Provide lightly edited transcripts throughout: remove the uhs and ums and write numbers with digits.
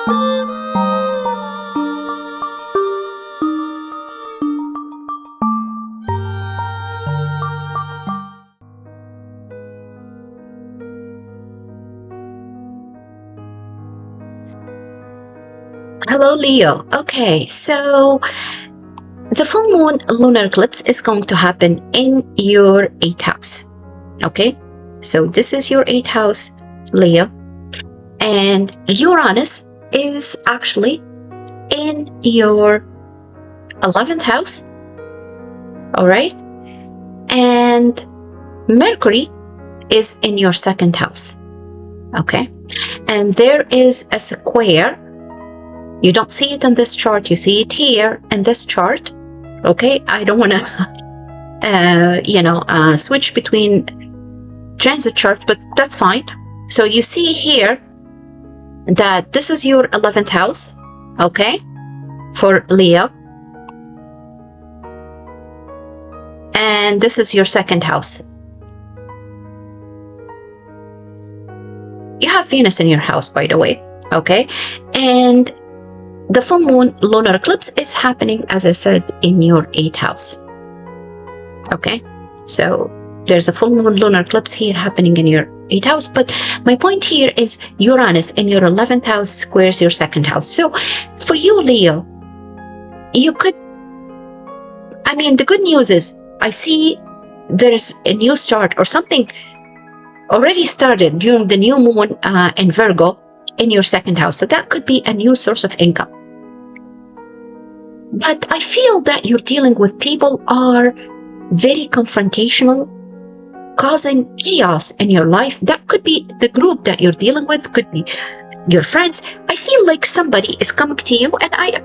Hello, Leo. Okay, so the full moon lunar eclipse is going to happen in your 8th house. Okay, so this is your 8th house, Leo, and Uranus is actually in your 11th house. All right, and Mercury is in your 2nd house. Okay, and there is a square. You don't see it on this chart, you see it here in this chart. Okay, I don't want to switch between transit charts, but that's fine. So you see here that this is your 11th house, okay, for Leo, and this is your 2nd house. You have Venus in your house, by the way, okay, and the full moon lunar eclipse is happening, as I said, in your 8th house. Okay, so there's a full moon lunar eclipse here happening in your 8th house. But my point here is Uranus in your 11th house squares your 2nd house. So for you, Leo, you could, the good news is I see there's a new start or something already started during the new moon in Virgo in your 2nd house. So that could be a new source of income. But I feel that you're dealing with people are very confrontational, causing chaos in your life. That could be the group that you're dealing with, could be your friends. I feel like somebody is coming to you, and I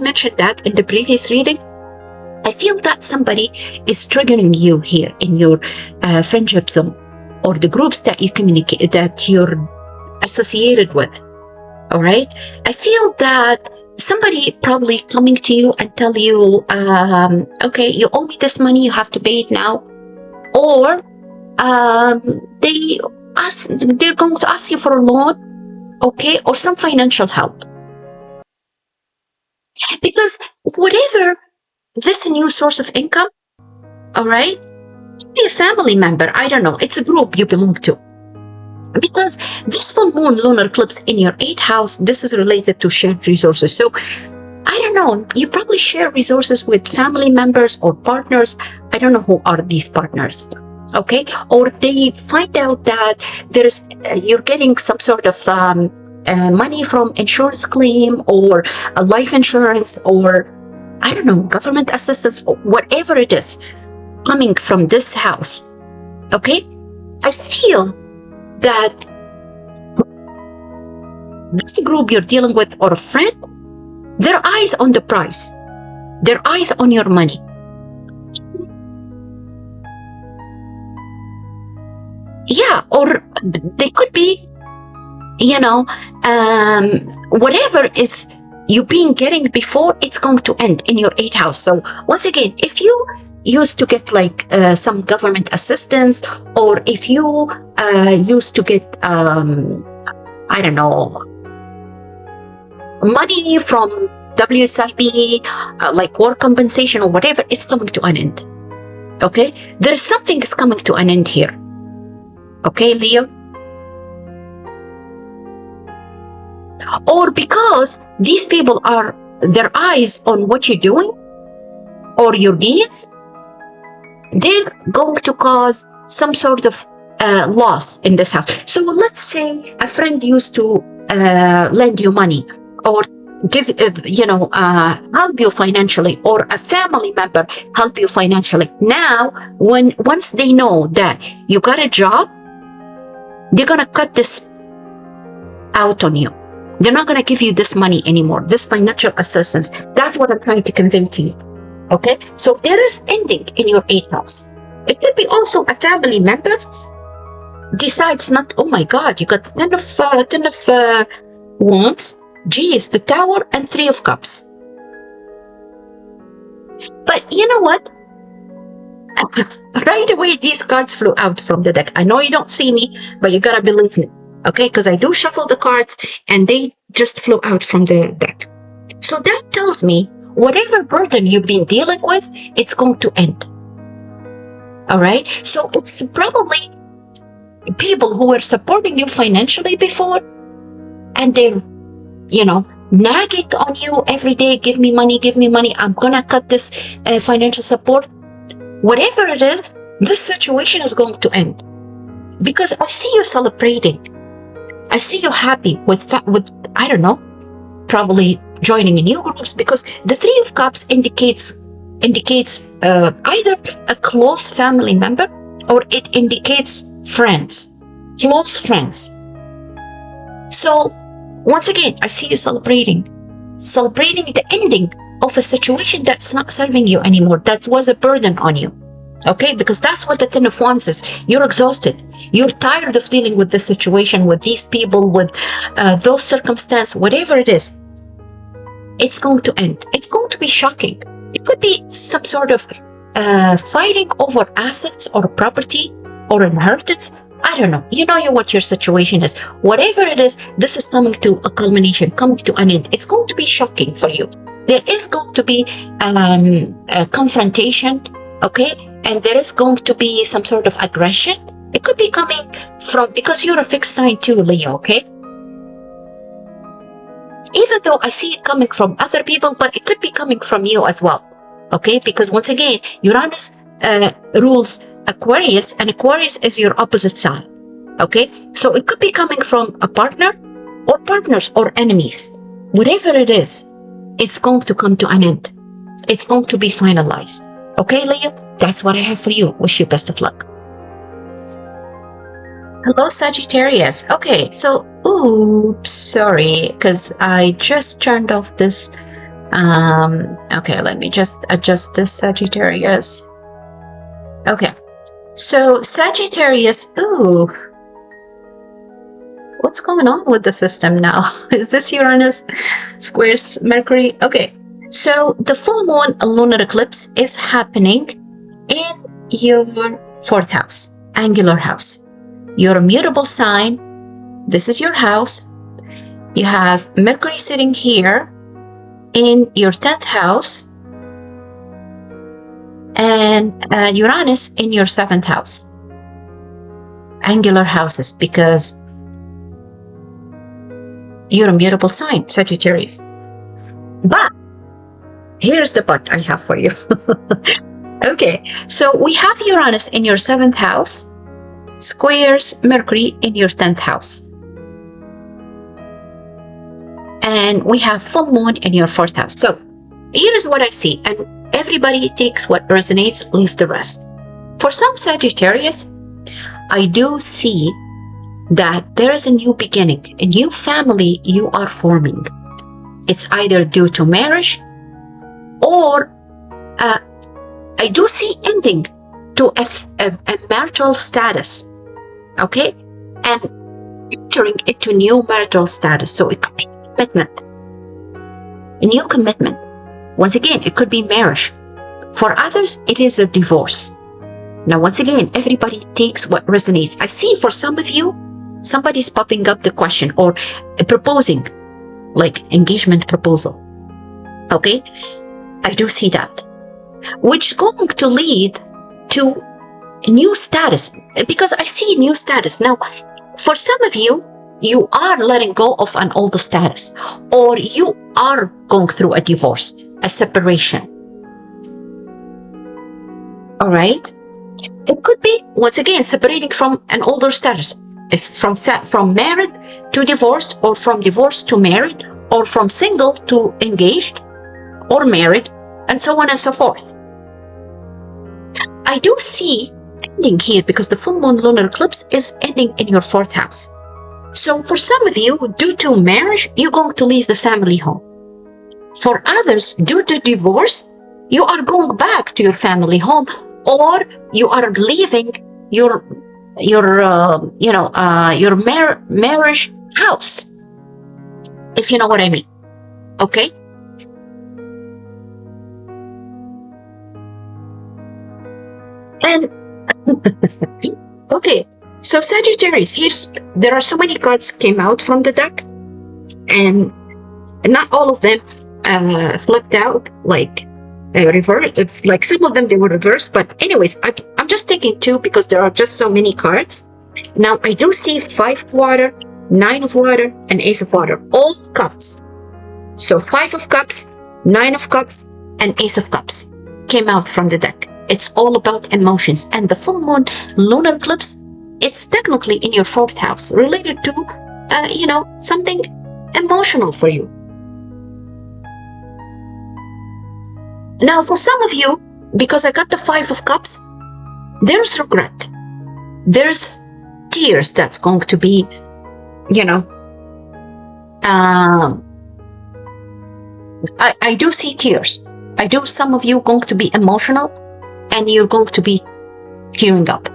mentioned that in the previous reading. I feel that somebody is triggering you here in your friendship zone or the groups that you communicate, that you're associated with. All right, I feel that somebody probably coming to you and tell you, okay, you owe me this money, you have to pay it now, or they're going to ask you for a loan, okay, or some financial help. Because whatever this new source of income, all right, be a family member, I don't know, it's a group you belong to. Because this full moon lunar eclipse in your 8th house, this is related to shared resources. So I don't know, you probably share resources with family members or partners. I don't know who are these partners, okay? Or they find out that you're getting some sort of money from insurance claim or a life insurance, or I don't know, government assistance, or whatever it is coming from this house, okay? I feel that this group you're dealing with or a friend, their eyes on the prize, their eyes on your money. Yeah, or they could be, whatever is you been getting before, it's going to end in your 8th house. So once again, if you used to get like some government assistance, or if you used to get I don't know, money from WSIB, like work compensation or whatever, it's coming to an end. Okay, there's something is coming to an end here. Okay, Leo, or because these people are their eyes on what you're doing or your needs, they're going to cause some sort of loss in this house. So let's say a friend used to lend you money or give, help you financially, or a family member help you financially. Now, once they know that you got a job, they're going to cut this out on you. They're not going to give you this money anymore, this financial assistance. That's what I'm trying to convey to you. Okay, so there is ending in your 8th house. It could be also a family member decides not, oh my God, you got 10 of wands, geez, the Tower and 3 of Cups. But you know what? Right away, these cards flew out from the deck. I know you don't see me, but you gotta believe me, okay? Because I do shuffle the cards and they just flew out from the deck. So that tells me whatever burden you've been dealing with, it's going to end. All right. So it's probably people who were supporting you financially before, and they're, nagging on you every day, give me money, I'm gonna cut this financial support. Whatever it is, this situation is going to end. Because I see you celebrating. I see you happy with I don't know, probably joining in new groups, because the Three of Cups indicates either a close family member, or it indicates friends, close friends. So once again, I see you celebrating the ending of a situation that's not serving you anymore, that was a burden on you. Okay, because that's what the Ten of Wands is. You're exhausted. You're tired of dealing with this situation, with these people, with those circumstances, whatever it is. It's going to end. It's going to be shocking. It could be some sort of fighting over assets or property or inheritance. I don't know. You know what your situation is. Whatever it is, this is coming to a culmination, coming to an end. It's going to be shocking for you. There is going to be a confrontation, okay? And there is going to be some sort of aggression. It could be coming from, because you're a fixed sign too, Leo, okay? Even though I see it coming from other people, but it could be coming from you as well, okay? Because once again, Uranus rules Aquarius, and Aquarius is your opposite sign, okay? So it could be coming from a partner, or partners, or enemies. Whatever it is, it's going to come to an end. It's going to be finalized. Okay, Leo? That's what I have for you. Wish you best of luck. Hello, Sagittarius. Okay, so, oops, sorry, because I just turned off this. Okay, let me just adjust this, Sagittarius. Okay, so Sagittarius, what's going on with the system now? Is this Uranus squares Mercury? Okay, so the full moon lunar eclipse is happening in your 4th house, angular house. You're a mutable sign. This is your house. You have Mercury sitting here in your 10th house, and Uranus in your 7th house. Angular houses, because you're a mutable sign, Sagittarius. But here's the but I have for you. Okay, so we have Uranus in your 7th house, squares Mercury in your 10th house. And we have full moon in your 4th house. So here's what I see, and everybody takes what resonates, leave the rest. For some Sagittarius, I do see that there is a new beginning, a new family you are forming. It's either due to marriage, or I do see ending to a marital status, okay? And entering into new marital status. So it could be commitment, a new commitment. Once again, it could be marriage. For others, it is a divorce. Now, once again, everybody takes what resonates. I see for some of you, somebody's popping up the question or proposing, like engagement proposal. Okay? I do see that. Which is going to lead to a new status, because I see new status. Now, for some of you, you are letting go of an old status, or you are going through a divorce, a separation. All right? It could be, once again, separating from an older status, if from married to divorced, or from divorced to married, or from single to engaged or married, and so on and so forth. I do see ending here because the full moon lunar eclipse is ending in your 4th house. So for some of you, due to marriage, you're going to leave the family home. For others, due to divorce, you are going back to your family home, or you are leaving your marriage house, if you know what I mean. Okay? And okay, so Sagittarius, there are so many cards came out from the deck, and not all of them flipped out, like reversed. Like some of them they were reversed, but anyways, I'm just taking two because there are just so many cards. Now I do see 5 of water, 9 of water, and Ace of water, all cups. So 5 of cups, 9 of cups, and Ace of cups came out from the deck. It's all about emotions, and the full moon lunar eclipse, it's technically in your 4th house, related to something emotional for you. Now for some of you, because I got the 5 of cups, there's regret, there's tears that's going to be, I do see tears. I do, some of you going to be emotional and you're going to be tearing up,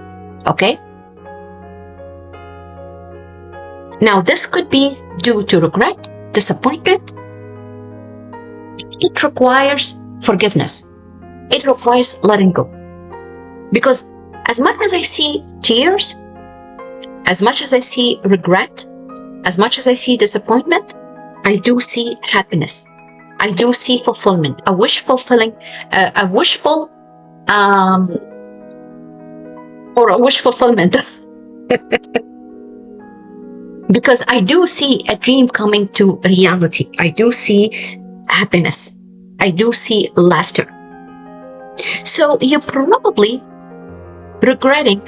okay? Now this could be due to regret, disappointment. It requires forgiveness. It requires letting go. Because as much as I see tears, as much as I see regret, as much as I see disappointment, I do see happiness. I do see fulfillment, a wishful, or a wish fulfillment. Because I do see a dream coming to reality. I do see happiness. I do see laughter. So you're probably regretting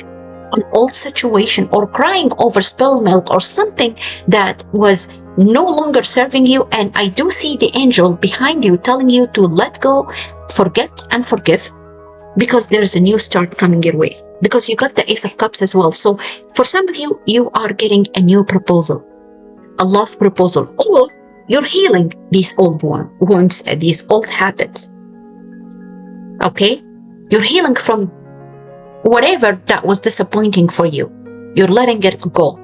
an old situation or crying over spilled milk or something that was no longer serving you. And I do see the angel behind you telling you to let go, forget and forgive, because there's a new start coming your way. Because you got the Ace of Cups as well. So for some of you, you are getting a new proposal, a love proposal, or you're healing these old wounds, these old habits. Okay? You're healing from whatever that was disappointing for you. You're letting it go.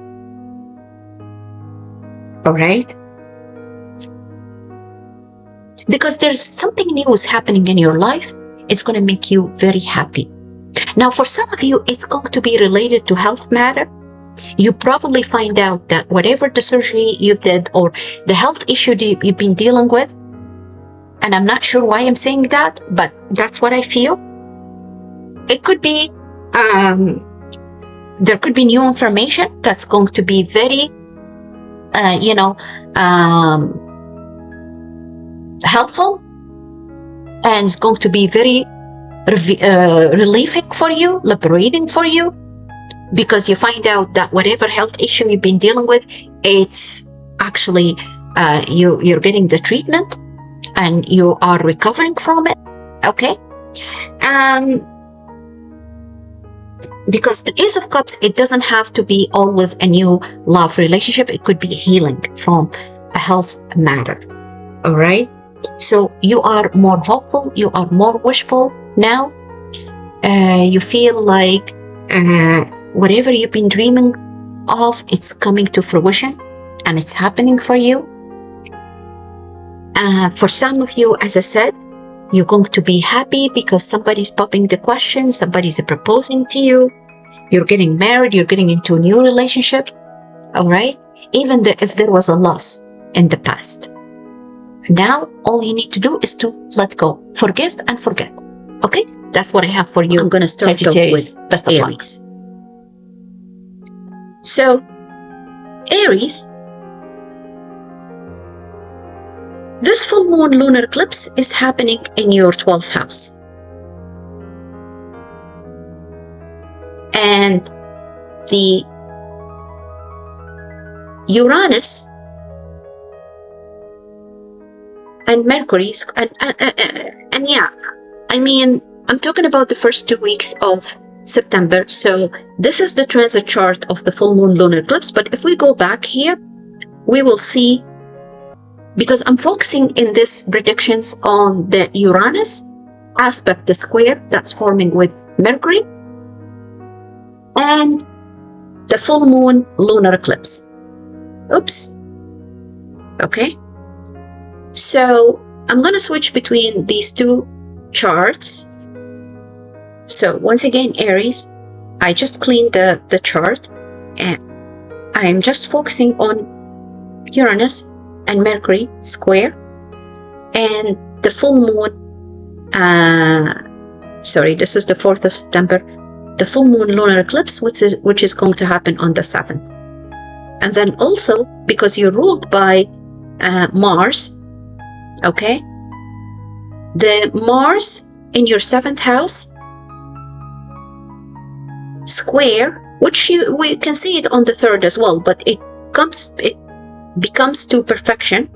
All right? Because there's something new is happening in your life. It's going to make you very happy. Now, for some of you, it's going to be related to health matter. You probably find out that whatever the surgery you did or the health issue you've been dealing with, and I'm not sure why I'm saying that, but that's what I feel. It could be, there could be new information that's going to be very, helpful, and it's going to be very relieving for you, liberating for you, because you find out that whatever health issue you've been dealing with, it's actually you're getting the treatment and you are recovering from it. Okay? Because the Ace of Cups, it doesn't have to be always a new love relationship. It could be healing from a health matter. All right? So you are more hopeful. You are more wishful now. You feel like whatever you've been dreaming of, it's coming to fruition and it's happening for you. For some of you, as I said, you're going to be happy because somebody's popping the question, somebody's proposing to you, you're getting married, you're getting into a new relationship, all right? Even if there was a loss in the past. Now, all you need to do is to let go, forgive and forget, okay? That's what I have for you. I'm going to start Sagittarius with best of luck. So, Aries, this full moon lunar eclipse is happening in your 12th house. And the Uranus and Mercury, and yeah, I mean, I'm talking about the first 2 weeks of September. So this is the transit chart of the full moon lunar eclipse. But if we go back here, we will see, because I'm focusing in these predictions on the Uranus aspect, the square that's forming with Mercury, and the full moon lunar eclipse. Oops. Okay. So I'm going to switch between these two charts. So once again, Aries, I just cleaned the chart and I'm just focusing on Uranus and Mercury square, and the full moon, this is the 4th of September, the full moon lunar eclipse, which is going to happen on the 7th. And then also, because you're ruled by Mars, okay, the Mars in your 7th house square, which we can see it on the 3rd as well, but it becomes to perfection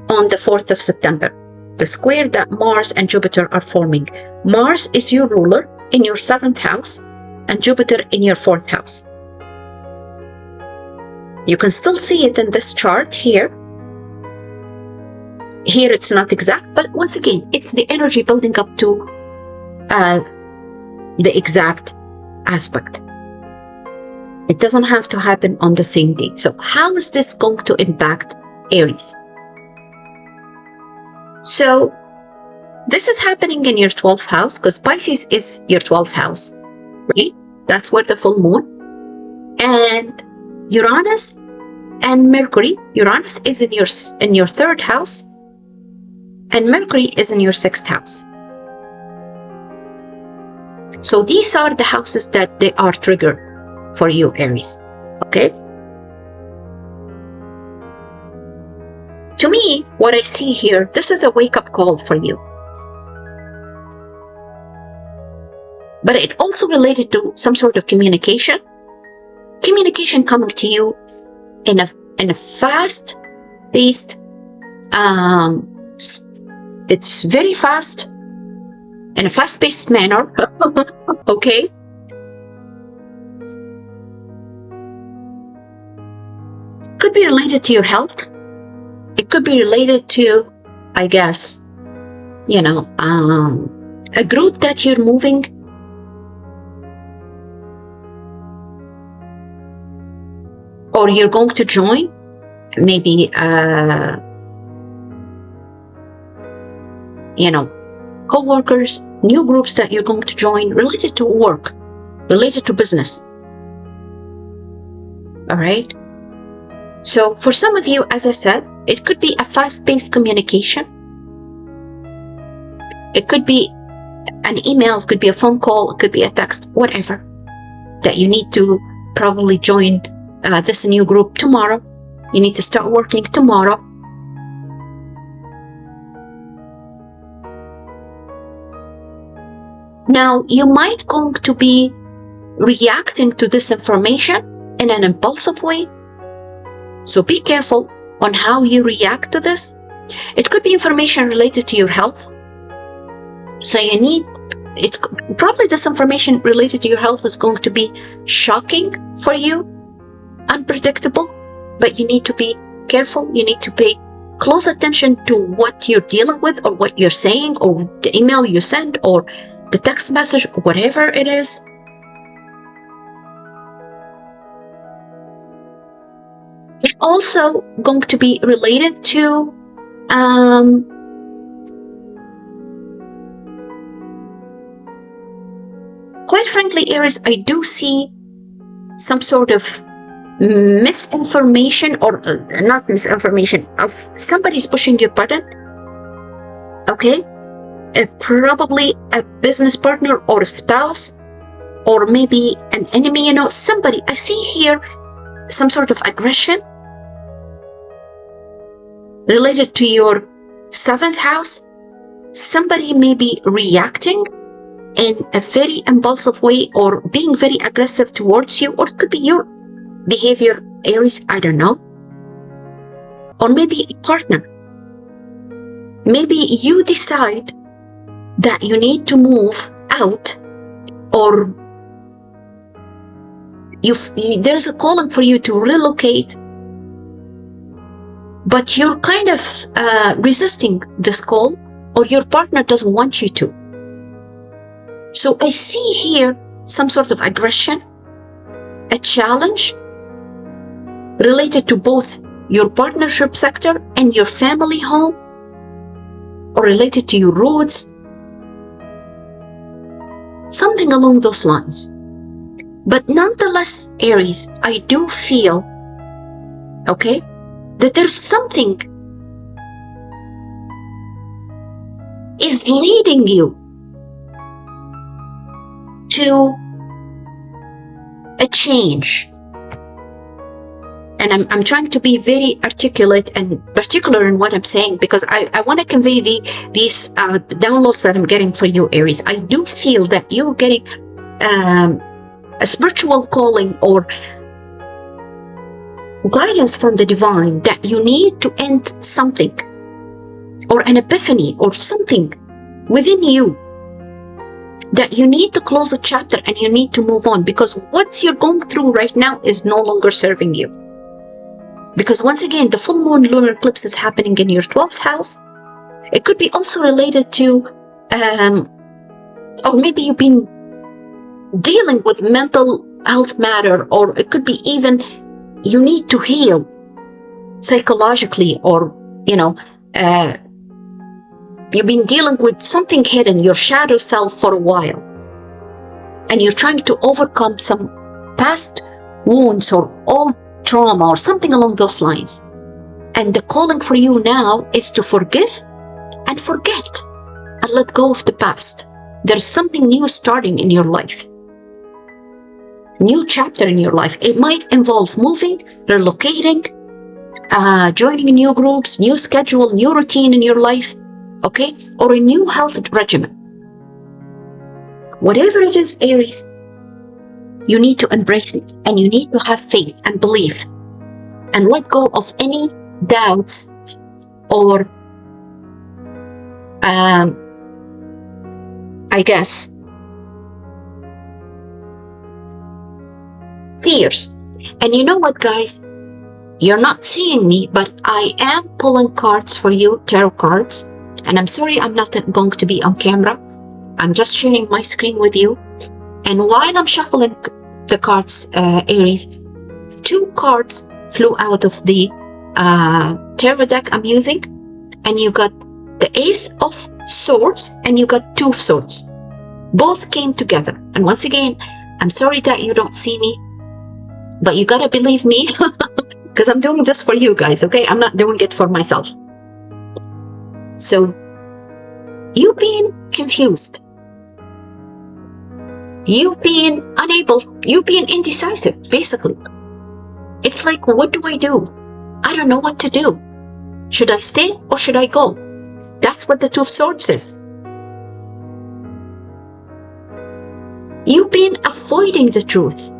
on the 4th of September. The square that Mars and Jupiter are forming. Mars is your ruler in your 7th house and Jupiter in your 4th house. You can still see it in this chart here. Here it's not exact, but once again, it's the energy building up to the exact aspect. It doesn't have to happen on the same day. So how is this going to impact Aries? So this is happening in your 12th house, because Pisces is your 12th house, right? That's where the full moon. And Uranus and Mercury. Uranus is in your 3rd house, and Mercury is in your 6th house. So these are the houses that they are triggered for you, Aries. Okay? To me, what I see here, this is a wake-up call for you. But it also related to some sort of communication. Communication coming to you in a fast-paced, it's very fast, in a fast-paced manner, okay? Could be related to your health. It could be related to, I guess, a group that you're moving. Or you're going to join, maybe, co-workers, new groups that you're going to join related to work, related to business. All right? So for some of you, as I said, it could be a fast-paced communication. It could be an email, it could be a phone call, it could be a text, whatever, that you need to probably join this new group tomorrow. You need to start working tomorrow. Now, you might going to be reacting to this information in an impulsive way. So be careful on how you react to this. It could be information related to your health. So it's probably this information related to your health is going to be shocking for you, unpredictable, but you need to be careful. You need to pay close attention to what you're dealing with, or what you're saying, or the email you send, or the text message, whatever it is. It's also going to be related to quite frankly, Aries, I do see some sort of misinformation, or not misinformation, of somebody's pushing your button. Okay? Probably a business partner or a spouse, or maybe an enemy, somebody. I see here some sort of aggression related to your 7th house. Somebody may be reacting in a very impulsive way, or being very aggressive towards you, or it could be your behavior, Aries, I don't know. Or maybe a partner. Maybe you decide that you need to move out, or there's a calling for you to relocate, but you're kind of resisting this call, or your partner doesn't want you to. So I see here some sort of aggression, a challenge related to both your partnership sector and your family home, or related to your roots, something along those lines. But nonetheless, Aries, I do feel, okay, that there's something is leading you to a change. And I'm trying to be very articulate and particular in what I'm saying, because I want to convey these downloads that I'm getting for you, Aries. I do feel that you're getting a spiritual calling or guidance from the divine that you need to end something, or an epiphany or something within you, that you need to close a chapter and you need to move on, because what you're going through right now is no longer serving you. Because once again, the full moon lunar eclipse is happening in your 12th house. It could be also related to, or maybe you've been dealing with mental health matter, or it could be even you need to heal psychologically, or, you've been dealing with something hidden, your shadow self, for a while. And you're trying to overcome some past wounds or old trauma or something along those lines. And the calling for you now is to forgive and forget and let go of the past. There's something new starting in your life. New chapter in your life. It might involve moving, relocating, joining new groups, new schedule, new routine in your life, okay? Or a new health regimen. Whatever it is, Aries, you need to embrace it, and you need to have faith and belief and let go of any doubts or, fears. And you know what, guys? You're not seeing me, but I am pulling cards for you, tarot cards. And I'm sorry I'm not going to be on camera. I'm just sharing my screen with you. And while I'm shuffling the cards, Aries, 2 cards flew out of the tarot deck I'm using. And you got the Ace of Swords and you got 2 of Swords. Both came together. And once again, I'm sorry that you don't see me, but you gotta believe me, because I'm doing this for you guys, okay? I'm not doing it for myself. So, you've been confused. You've been unable, you've been indecisive, basically. It's like, what do? I don't know what to do. Should I stay or should I go? That's what the 2 of Swords is. You've been avoiding the truth.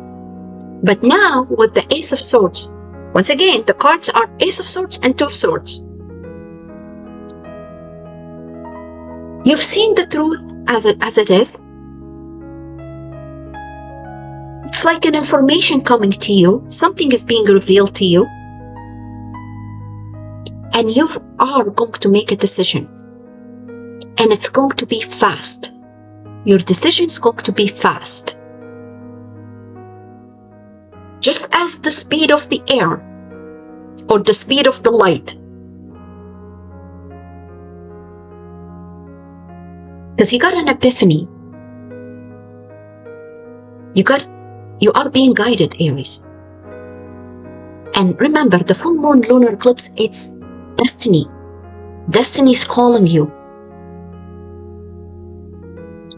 But now, with the Ace of Swords, once again, the cards are Ace of Swords and 2 of Swords. You've seen the truth as it is. It's like an information coming to you. Something is being revealed to you. And you are going to make a decision. And it's going to be fast. Your decision is going to be fast. Just as the speed of the air or the speed of the light. Because you got an epiphany. You are being guided, Aries. And remember, the full moon lunar eclipse, it's destiny. Destiny is calling you.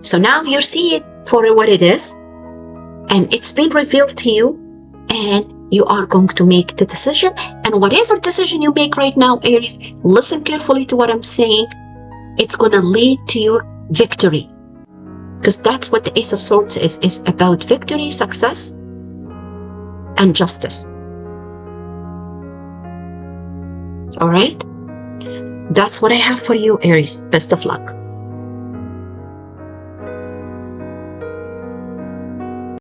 So now you see it for what it is, and it's been revealed to you, and you are going to make the decision. And whatever decision you make right now, Aries, listen carefully to what I'm saying. It's going to lead to your victory. Because that's what the Ace of Swords is about: victory, success, and justice. All right? That's what I have for you, Aries. Best of luck.